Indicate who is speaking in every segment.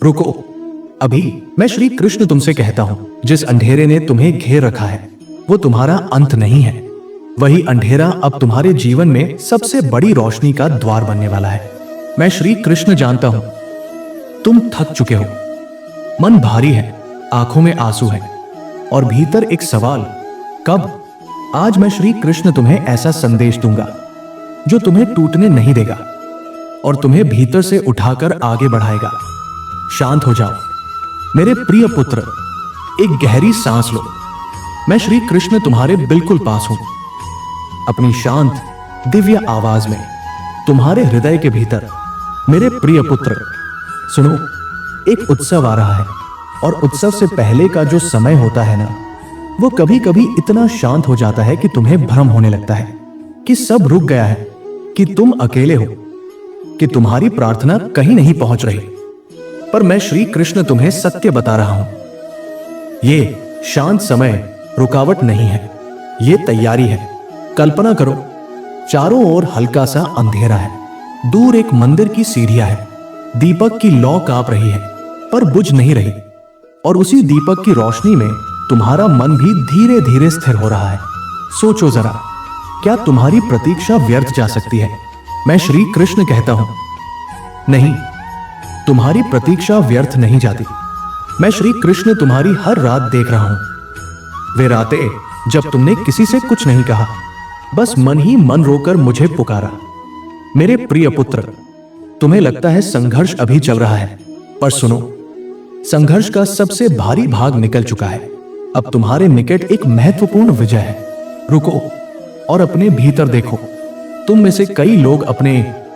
Speaker 1: रुको, अभी मैं श्री कृष्ण तुमसे कहता हूं, जिस अंधेरे ने तुम्हें घेर रखा है वो तुम्हारा अंत नहीं है। वही अंधेरा अब तुम्हारे जीवन में सबसे बड़ी रोशनी का द्वार बनने वाला है। मैं श्री कृष्ण जानता हूं तुम थक चुके हो, मन भारी है, आंखों में आंसू है और भीतर एक सवाल, कब? आज मैं श्री कृष्ण तुम्हें ऐसा संदेश दूंगा जो तुम्हें टूटने नहीं देगा और तुम्हें भीतर से उठाकर आगे बढ़ाएगा। शांत हो जाओ मेरे प्रिय पुत्र, एक गहरी सांस लो। मैं श्री कृष्ण तुम्हारे बिल्कुल पास हूं। अपनी शांत दिव्य आवाज में तुम्हारे हृदय के भीतर, मेरे प्रिय पुत्र सुनो, एक उत्सव आ रहा है और उत्सव से पहले का जो समय होता है ना, वो कभी कभी इतना शांत हो जाता है कि तुम्हें भ्रम होने लगता है कि सब रुक गया है, कि तुम अकेले हो, कि तुम्हारी प्रार्थना कहीं नहीं पहुंच रही। पर मैं श्री कृष्ण तुम्हें सत्य बता रहा हूं, ये शांत समय रुकावट नहीं है, ये तैयारी है। कल्पना करो, चारों ओर हल्का सा अंधेरा है, दूर एक मंदिर की सीढ़ियां है, दीपक की लौ कांप रही है पर बुझ नहीं रही, और उसी दीपक की रोशनी में तुम्हारा मन भी धीरे धीरे स्थिर हो रहा है। सोचो जरा, क्या तुम्हारी प्रतीक्षा व्यर्थ जा सकती है? मैं श्री कृष्ण कहता हूं, नहीं, तुम्हारी प्रतीक्षा व्यर्थ नहीं जाती। मैं श्री कृष्ण तुम्हारी हर रात देख रहा हूं। वे रातें जब तुमने किसी से कुछ नहीं कहा, बस मन ही मन रोकर मुझे पुकारा। मेरे प्रिय पुत्र, तुम्हें लगता है संघर्ष अभी चल रहा है, पर सुनो, संघर्ष का सबसे भारी भाग निकल चुका है। अब तुम्हारे निकट एक महत्वपूर्ण विजय है। रुको और अपने भीतर देखो। तुम में से कई लोग अपने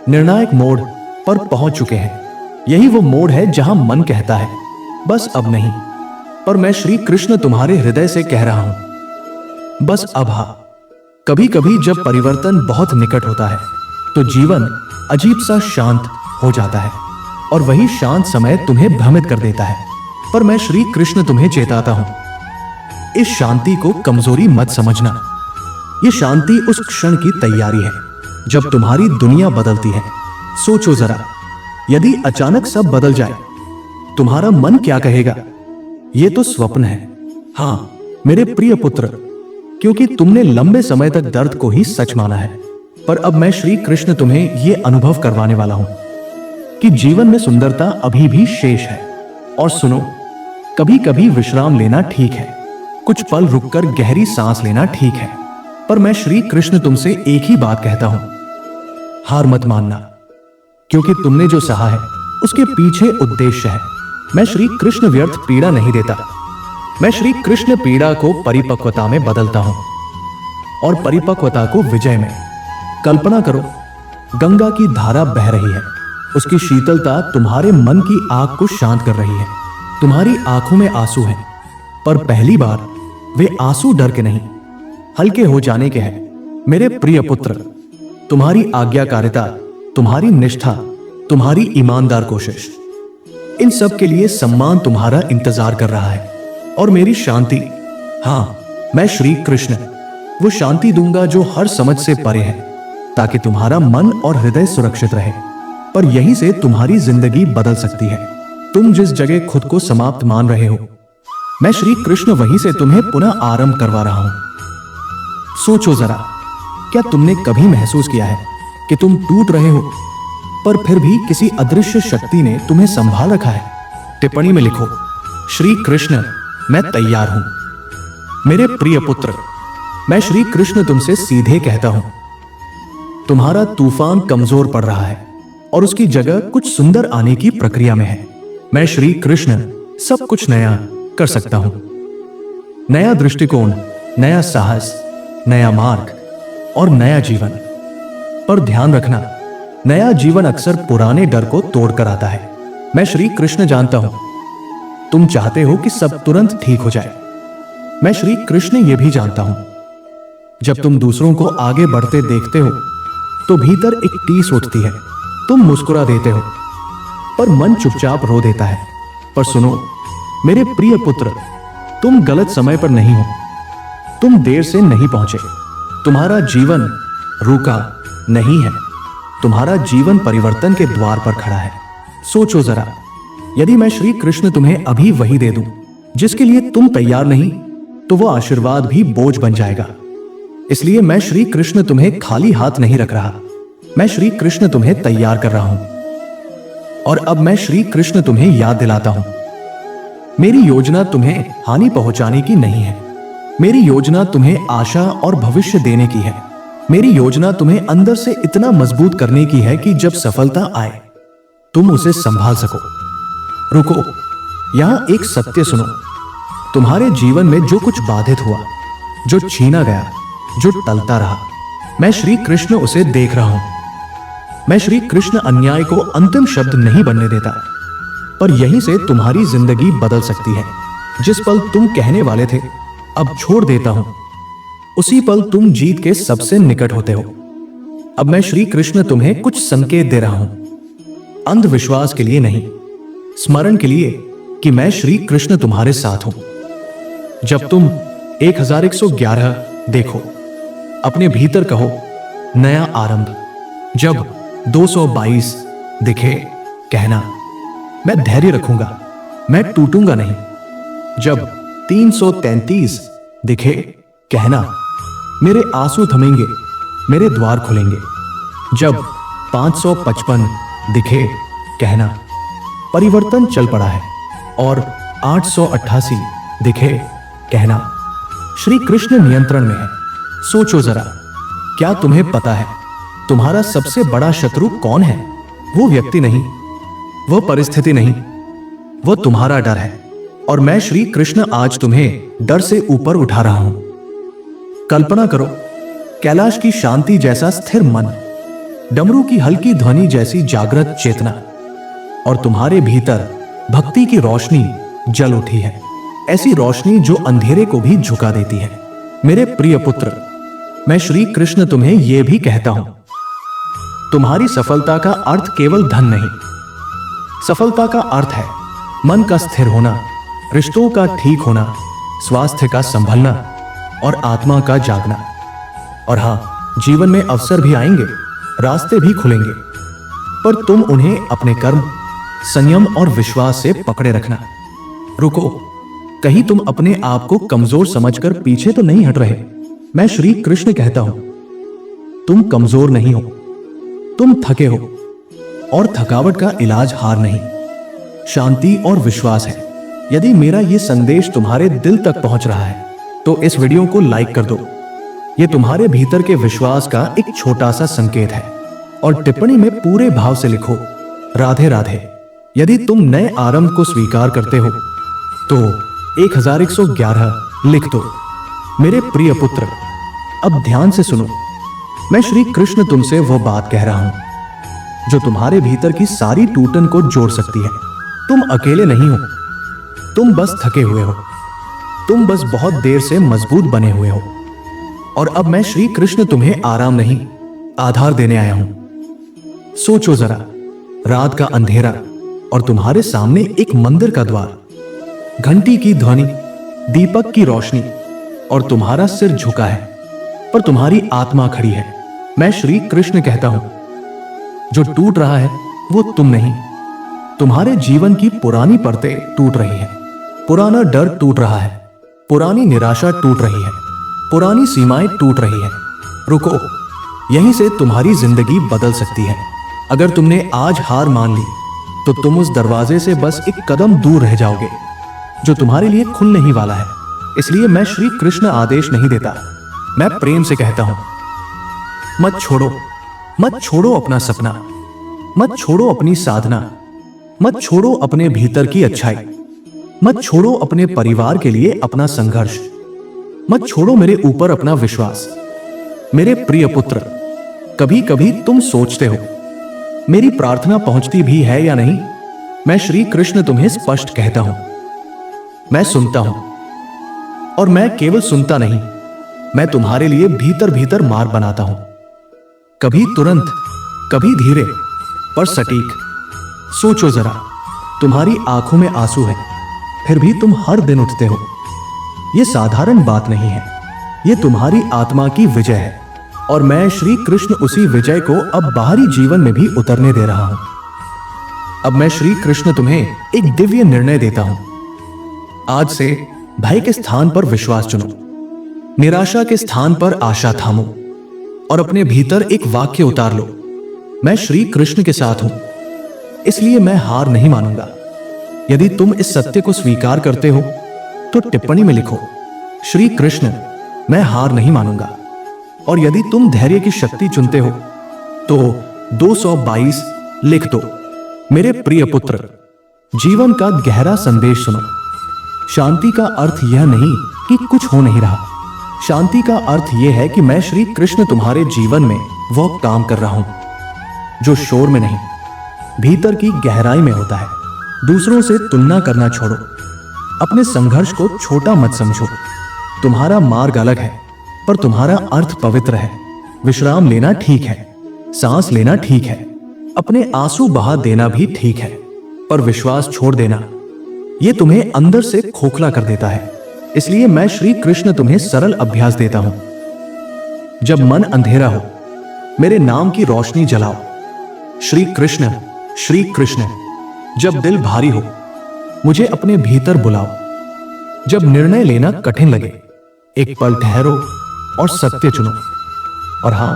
Speaker 1: निर्णायक मोड़ पर पहुंच चुके हैं। यही वो मोड़ है जहां मन कहता है, बस अब नहीं। पर मैं श्री कृष्ण तुम्हारे हृदय से कह रहा हूं, बस अब हाँ। कभी कभी जब परिवर्तन बहुत निकट होता है तो जीवन अजीब सा शांत हो जाता है और वही शांत समय तुम्हें भ्रमित कर देता है। पर मैं श्री कृष्ण तुम्हें चेताता हूं, इस शांति को कमजोरी मत समझना। यह शांति उस क्षण की तैयारी है जब तुम्हारी दुनिया बदलती है। सोचो जरा, यदि अचानक सब बदल जाए, तुम्हारा मन क्या कहेगा? यह तो स्वप्न है। हां मेरे प्रिय पुत्र, क्योंकि तुमने लंबे समय तक दर्द को ही सच माना है। पर अब मैं श्री कृष्ण तुम्हें यह अनुभव करवाने वाला हूं कि जीवन में सुंदरता अभी भी शेष है। और सुनो, कभी कभी विश्राम लेना ठीक है, कुछ पल रुककर गहरी सांस लेना ठीक है। पर मैं श्री कृष्ण तुमसे एक ही बात कहता हूं, हार मत मानना, क्योंकि तुमने जो सहा है उसके पीछे उद्देश्य है। मैं श्री कृष्ण व्यर्थ पीड़ा नहीं देता। मैं श्री कृष्ण पीड़ा को परिपक्वता में बदलता हूं और परिपक्वता को विजय में। कल्पना करो, गंगा की धारा बह रही है, उसकी शीतलता तुम्हारे मन की आग को शांत कर रही है। तुम्हारी आंखों में आंसू हैं, पर पहली बार वे आंसू डर के नहीं, हल्के हो जाने के हैं। मेरे प्रिय पुत्र, तुम्हारी आज्ञाकारिता, तुम्हारी निष्ठा, तुम्हारी ईमानदार कोशिश, इन सब के लिए सम्मान तुम्हारा इंतजार कर रहा है। और मेरी शांति, हां मैं श्री कृष्ण वो शांति दूंगा जो हर समझ से परे है, ताकि तुम्हारा मन और हृदय सुरक्षित रहे। पर यहीं से तुम्हारी जिंदगी बदल सकती है। तुम जिस जगह खुद को समाप्त मान रहे हो, मैं श्री कृष्ण वहीं से तुम्हें पुनः आरंभ करवा रहा हूं। सोचो जरा, क्या तुमने कभी महसूस किया है कि तुम टूट रहे हो, पर फिर भी किसी अदृश्य शक्ति ने तुम्हें संभाल रखा है? टिप्पणी में लिखो, श्री कृष्ण मैं तैयार हूं। मेरे प्रिय पुत्र, मैं श्री कृष्ण तुमसे सीधे कहता हूं, तुम्हारा तूफान कमजोर पड़ रहा है और उसकी जगह कुछ सुंदर आने की प्रक्रिया में है। मैं श्री कृष्ण सब कुछ नया कर सकता हूं। नया दृष्टिकोण, नया साहस, नया मार्ग और नया जीवन। पर ध्यान रखना, नया जीवन अक्सर पुराने डर को तोड़कर आता है। मैं श्री कृष्ण जानता हूं तुम चाहते हो कि सब तुरंत ठीक हो जाए। मैं श्री कृष्ण ये भी जानता हूं, जब तुम दूसरों को आगे बढ़ते देखते हो तो भीतर एक टीस उठती है। तुम मुस्कुरा देते हो, पर मन चुपचाप रो देता है। पर सुनो मेरे प्रिय पुत्र, तुम गलत समय पर नहीं हो, तुम देर से नहीं पहुंचे। तुम्हारा जीवन रुका नहीं है, तुम्हारा जीवन परिवर्तन के द्वार पर खड़ा है। सोचो जरा, यदि मैं श्री कृष्ण तुम्हें अभी वही दे दूं जिसके लिए तुम तैयार नहीं, तो वो आशीर्वाद भी बोझ बन जाएगा। इसलिए मैं श्री कृष्ण तुम्हें खाली हाथ नहीं रख रहा, मैं श्री कृष्ण तुम्हें तैयार कर रहा हूं। और अब मैं श्री कृष्ण तुम्हें याद दिलाता हूं, मेरी योजना तुम्हें हानि पहुंचाने की नहीं है। मेरी योजना तुम्हें आशा और भविष्य देने की है। मेरी योजना तुम्हें अंदर से इतना मजबूत करने की है कि जब सफलता आए तुम उसे संभाल सको। रुको, यहां एक सत्य सुनो। तुम्हारे जीवन में जो कुछ बाधित हुआ, जो छीना गया, जो टलता रहा, मैं श्री कृष्ण उसे देख रहा हूं। मैं श्री कृष्ण अन्याय को अंतिम शब्द नहीं बनने देता, पर यहीं से तुम्हारी जिंदगी बदल सकती है। जिस पल तुम कहने वाले थे अब छोड़ देता हूं, उसी पल तुम जीत के सबसे निकट होते हो। अब मैं श्री कृष्ण तुम्हें कुछ संकेत दे रहा हूं, अंधविश्वास के लिए नहीं, स्मरण के लिए कि मैं श्री कृष्ण तुम्हारे साथ हूं। जब तुम 1111 देखो, अपने भीतर कहो नया आरंभ। जब 222 दिखे, कहना मैं धैर्य रखूंगा, मैं टूटूंगा नहीं। जब 333 दिखे, कहना मेरे आंसू थमेंगे, मेरे द्वार खुलेंगे। जब 555 दिखे, कहना परिवर्तन चल पड़ा है। और 888 दिखे, कहना श्री कृष्ण नियंत्रण में है। सोचो जरा, क्या तुम्हें पता है तुम्हारा सबसे बड़ा शत्रु कौन है? वो व्यक्ति नहीं, वो परिस्थिति नहीं, वो तुम्हारा डर है। और मैं श्री कृष्ण आज तुम्हें डर से ऊपर उठा रहा हूं। कल्पना करो, कैलाश की शांति जैसा स्थिर मन, डमरू की हल्की ध्वनि जैसी जागृत चेतना, और तुम्हारे भीतर भक्ति की रोशनी जल उठी है। ऐसी रोशनी जो अंधेरे को भी झुका देती है। मेरे प्रिय पुत्र, मैं श्री कृष्ण तुम्हें यह भी कहता हूं, तुम्हारी सफलता का अर्थ केवल धन नहीं, सफलता का अर्थ है मन का स्थिर होना, रिश्तों का ठीक होना, स्वास्थ्य का संभलना और आत्मा का जागना। और हां, जीवन में अवसर भी आएंगे, रास्ते भी खुलेंगे, पर तुम उन्हें अपने कर्म, संयम और विश्वास से पकड़े रखना। रुको, कहीं तुम अपने आप को कमजोर समझकर पीछे तो नहीं हट रहे। मैं श्री कृष्ण कहता हूं, तुम कमजोर नहीं हो, तुम थके हो, और थकावट का इलाज हार नहीं, शांति और विश्वास है। यदि मेरा यह संदेश तुम्हारे दिल तक पहुंच रहा है तो इस वीडियो को लाइक कर दो। यह तुम्हारे भीतर के विश्वास का एक छोटा सा संकेत है। और टिप्पणी में पूरे भाव से लिखो, राधे राधे। यदि तुम नए आरंभ को स्वीकार करते हो तो 1111 लिख दो। मेरे प्रिय पुत्र, अब ध्यान से सुनो। मैं श्री कृष्ण तुमसे वो बात कह रहा हूं जो तुम्हारे भीतर की सारी टूटन को जोड़ सकती है। तुम अकेले नहीं हो, तुम बस थके हुए हो, तुम बस बहुत देर से मजबूत बने हुए हो। और अब मैं श्री कृष्ण तुम्हें आराम नहीं, आधार देने आया हूं। सोचो जरा, रात का अंधेरा और तुम्हारे सामने एक मंदिर का द्वार, घंटी की ध्वनि, दीपक की रोशनी, और तुम्हारा सिर झुका है, पर तुम्हारी आत्मा खड़ी है। मैं श्री कृष्ण कहता हूं, जो टूट रहा है वो तुम नहीं, तुम्हारे जीवन की पुरानी परतें टूट रही हैं, पुराना डर टूट रहा है, पुरानी निराशा टूट रही है, पुरानी सीमाएं टूट रही है। रुको, यहीं से तुम्हारी जिंदगी बदल सकती है। अगर तुमने आज हार मान ली तो तुम उस दरवाजे से बस एक कदम दूर रह जाओगे जो तुम्हारे लिए खुलने ही वाला है। इसलिए मैं श्री कृष्ण आदेश नहीं देता, मैं प्रेम से कहता हूं, मत छोड़ो, मत छोड़ो अपना सपना, मत छोड़ो अपनी साधना, मत छोड़ो अपने भीतर की अच्छाई, मत छोड़ो अपने परिवार के लिए अपना संघर्ष, मत छोड़ो मेरे ऊपर अपना विश्वास। मेरे प्रिय पुत्र, कभी कभी तुम सोचते हो मेरी प्रार्थना पहुंचती भी है या नहीं। मैं श्री कृष्ण तुम्हें स्पष्ट कहता हूं, मैं सुनता हूं, और मैं केवल सुनता नहीं, मैं तुम्हारे लिए भीतर भीतर मार्ग बनाता हूं। कभी तुरंत, कभी धीरे, पर सटीक। सोचो जरा, तुम्हारी आंखों में आंसू है, फिर भी तुम हर दिन उठते हो। यह साधारण बात नहीं है, यह तुम्हारी आत्मा की विजय है। और मैं श्री कृष्ण उसी विजय को अब बाहरी जीवन में भी उतरने दे रहा हूं। अब मैं श्री कृष्ण तुम्हें एक दिव्य निर्णय देता हूं। आज से भय के स्थान पर विश्वास चुनो, निराशा के स्थान पर आशा थामो और अपने भीतर एक वाक्य उतार लो, मैं श्री कृष्ण के साथ हूं, इसलिए मैं हार नहीं मानूंगा। यदि तुम इस सत्य को स्वीकार करते हो तो टिप्पणी में लिखो, श्री कृष्ण मैं हार नहीं मानूंगा। और यदि तुम धैर्य की शक्ति चुनते हो तो 222 लिख दो, मेरे प्रिय पुत्र, जीवन का गहरा संदेश सुनो। शांति का अर्थ यह नहीं कि कुछ हो नहीं रहा, शांति का अर्थ यह है कि मैं श्री कृष्ण तुम्हारे जीवन में वह काम कर रहा हूं जो शोर में नहीं, भीतर की गहराई में होता है। दूसरों से तुलना करना छोड़ो, अपने संघर्ष को छोटा मत समझो। तुम्हारा मार्ग अलग है पर तुम्हारा अर्थ पवित्र है। विश्राम लेना ठीक है, सांस लेना ठीक है, अपने आंसू बहा देना भी ठीक है, पर विश्वास छोड़ देना यह तुम्हें अंदर से खोखला कर देता है। इसलिए मैं श्री कृष्ण तुम्हें सरल अभ्यास देता हूं। जब मन अंधेरा हो, मेरे नाम की रोशनी जलाओ, श्री कृष्ण श्री कृष्ण। जब दिल भारी हो, मुझे अपने भीतर बुलाओ। जब निर्णय लेना कठिन लगे, एक पल ठहरो और सत्य चुनो। और हां,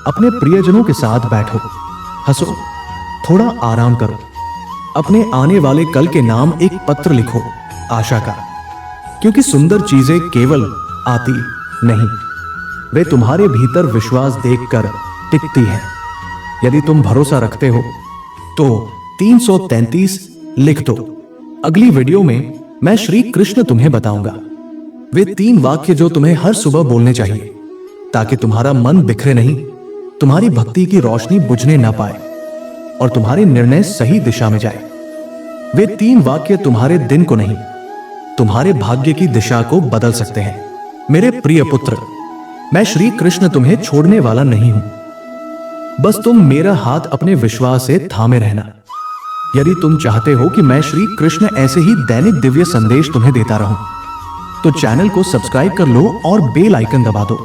Speaker 1: अपने प्रियजनों के साथ बैठो, हंसो, थोड़ा आराम करो, अपने आने वाले कल के नाम एक पत्र लिखो, आशा का। क्योंकि सुंदर चीजें केवल आती नहीं, वे तुम्हारे भीतर विश्वास देखकर टिकती है। यदि तुम भरोसा रखते हो तो 333 लिख दो। अगली वीडियो में मैं श्री कृष्ण तुम्हें बताऊंगा वे 3 वाक्य जो तुम्हें हर सुबह बोलने चाहिए, ताकि तुम्हारा मन बिखरे नहीं, तुम्हारी भक्ति की रोशनी बुझने ना पाए और तुम्हारे निर्णय सही दिशा में जाए। वे 3 वाक्य तुम्हारे दिन को नहीं, तुम्हारे भाग्य की दिशा को बदल सकते हैं। मेरे प्रिय पुत्र, मैं श्री कृष्ण तुम्हें छोड़ने वाला नहीं हूं, बस तुम मेरा हाथ अपने विश्वास से थामे रहना। यदि तुम चाहते हो कि मैं श्री कृष्ण ऐसे ही दैनिक दिव्य संदेश तुम्हें देता रहूं, तो चैनल को सब्सक्राइब कर लो और बेल आइकन दबा दो।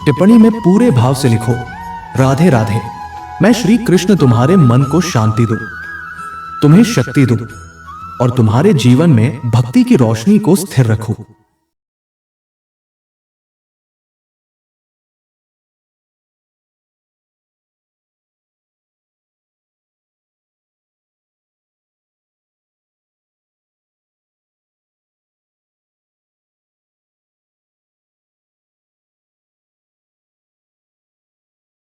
Speaker 1: टिप्पणी में पूरे भाव से लिखो, राधे राधे। मैं श्री कृष्ण तुम्हारे मन को शांति दूं, तुम्हें शक्ति दूं और तुम्हारे जीवन में भक्ति की रोशनी को स्थिर रखूं।